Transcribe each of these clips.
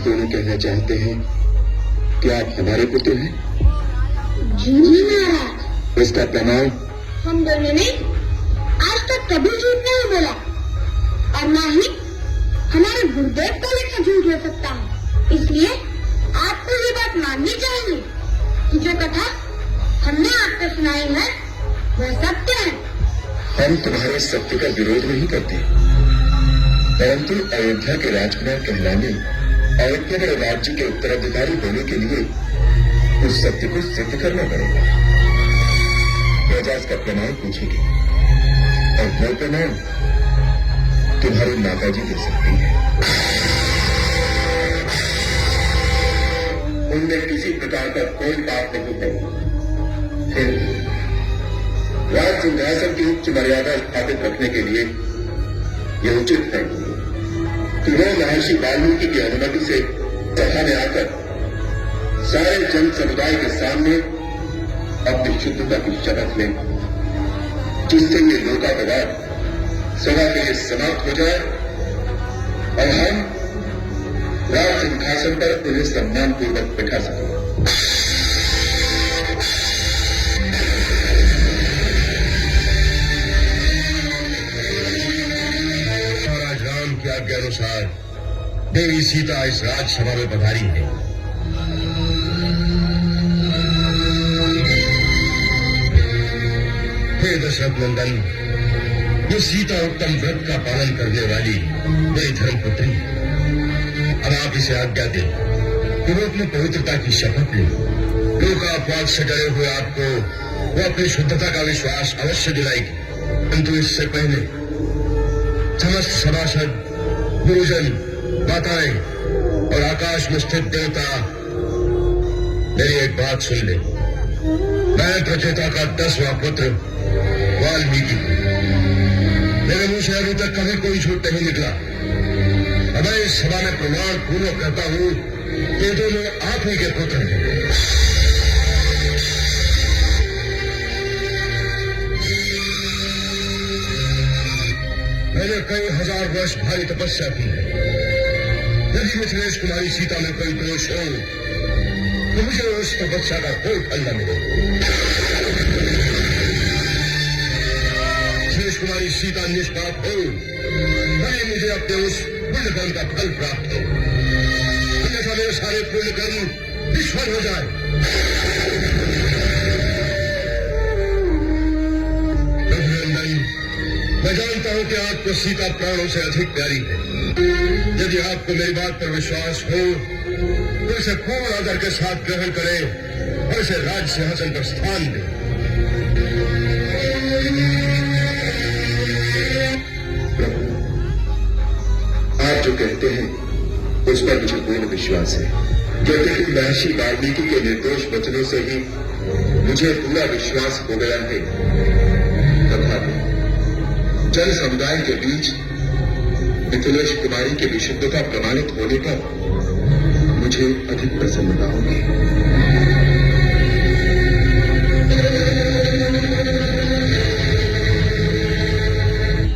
दोनों कहना चाहते हैं कि आप हमारे पुत्र हैं? जी महाराज। इसका प्रमाण? हम दोनों ने आज तक कभी झूठ नहीं बोला और ना ही हमारे गुरुदेव को लेकर झूठ हो सकता है। इसलिए आपको ये बात माननी चाहिए कि जो कथा हमने आपको सुनाई है वह सत्य है। हम तुम्हारे सत्य का विरोध नहीं करते, परंतु अयोध्या के राजकुमार कहलाने और इतने बड़े राज्य के उत्तराधिकारी होने के लिए उस सत्य को सिद्ध करना पड़ेगा। प्रजा इसका प्रमाण पूछेगी और वो प्रमाण तुम्हारी माताजी दे सकती है। उनमें किसी प्रकार का कोई पाप नहीं है। फिर राज सिंहासन की उच्च मर्यादा स्थापित रखने के लिए यह उचित है कि वह महर्षि वाल्मीकि की अनुमति से सभा में आकर सारे जन समुदाय के सामने अपनी शुद्धता की शपथ लें, जिससे ये लोकापवाद सभा के लिए समाप्त हो जाए और हम राज सिंहासन पर उन्हें सम्मानपूर्वक बिठा सकें। के अनुसार देवी सीता इस राजसभा में पधारी है। हे दशरथ नंदन, ये सीता उत्तम व्रत का पालन करने वाली मेरी धर्मपुत्री है। अब आप इसे आज्ञा दें कि वो अपनी पवित्रता की शपथ ले। लोकापवाद से डरे हुए आपको वो अपनी शुद्धता का विश्वास अवश्य दिलाएगी, किंतु इससे पहले समस्त सभासद, गुरुजन, माताएं और आकाश में स्थित देवता मेरी एक बात सुन ले। मैं प्रचेता का 10वां पुत्र वाल्मीकि, मेरे मुंह से अभी तक कभी कोई झूठ नहीं निकला। अब मैं इस सभा में प्रमाण पूर्वक कहता हूं कि दोनों आप ही के पुत्र हैं। मैंने कई हजार वर्ष भारी तपस्या की है। यदि मिथिलेश कुमारी सीता में कोई दोष हो तो मुझे उस तपस्या का कोई फल न मिले। मिथिलेश कुमारी सीता निष्पाप हो तभी मुझे अपने उस पुण्य कर्म का फल प्राप्त हो, अन्यथा मेरे सारे पुण्य कर्म निष्फल हो जाए। मैं जानता हूं कि आपको सीता प्राणों से अधिक प्यारी है। यदि आपको मेरी बात पर विश्वास हो तो इसे पूर्ण आदर के साथ ग्रहण करें और इसे राज सिंहासन पर स्थान दें। आप जो कहते हैं उस पर मुझे पूर्ण विश्वास है, क्योंकि महर्षि वाल्मीकि के निर्दोष वचनों से ही मुझे पूरा विश्वास हो गया है। तथापि जन समुदाय के बीच मिथिलेश कुमारी की विशुद्धता प्रमाणित होने पर मुझे अधिक प्रसन्नता होगी।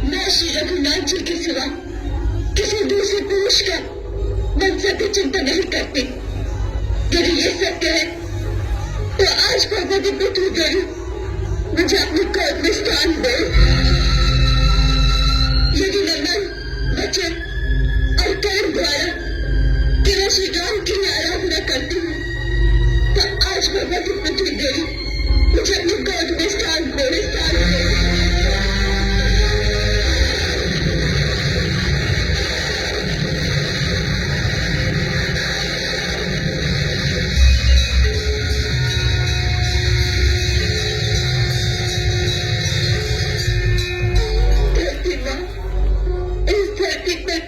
मैं श्री रघुनाथ जी के सिवा किसी दूसरे पुरुष का मनसा की चिंता नहीं करती। यदि ये सत्य है तो आज भगवती पुत्र देवी मुझे अपने गोद में स्थान दे। यदि नंदन, बचन और कर्म द्वारा केवल श्री राम की आराधना करती हूँ तो आज भगवती पुत्री देवी मुझे अपनी गोद में स्थान दे।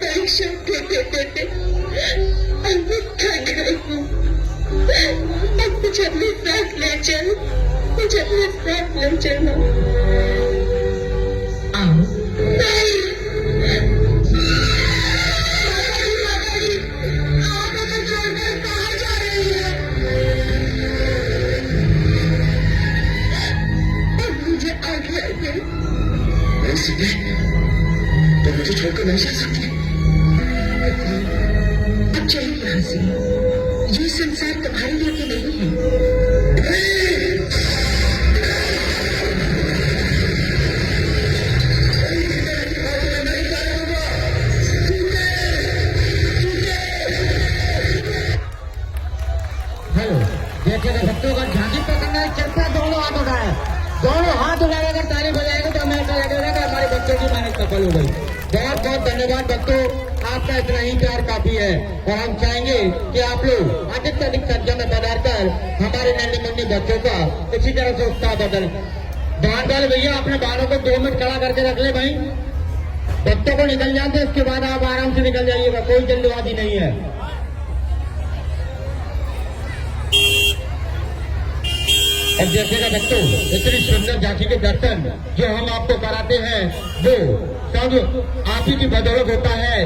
परीक्षा देते अब मैं थक गई हूँ। अब मुझे अपने साथ ले चल, मुझे अपने साथ ले चलो। आओ। नहीं। आप हमें छोड़कर कहाँ जा रही हैं? अब मुझे आज्ञा दे। तो मुझे छोड़कर नहीं जा सकती। अब चलिए यहाँ से। ये संसार तुम्हारे लिए तो नहीं है। हेलो, देखिएगा भक्तों का झांकी पकड़ना है, चलता दोनों हाथ उठाए, दोनों हाथ उठाए, अगर ताली बजाएंगे तो हमें ऐसा लगेगा कि हमारे बच्चों की मेहनत सफल हो गई। बहुत बहुत धन्यवाद भक्तों, आपका इतना ही प्यार काफी है और हम चाहेंगे कि आप लोग अधिक से अधिक संख्या में पधार कर हमारे नन्हे मुन्ने बच्चों का इसी तरह से उत्साह बदल। बाहर वाले भैया अपने बालों को 2 मिनट खड़ा करके रख ले भाई, बच्चों को निकल जाते, इसके बाद आप आराम से निकल जाइएगा, कोई जल्दबाजी नहीं है। अब देखिएगा बच्चों, इतनी सुंदर झांकी के दर्शन जो हम आपको कराते हैं वो सब आप ही की बदौलत होता है।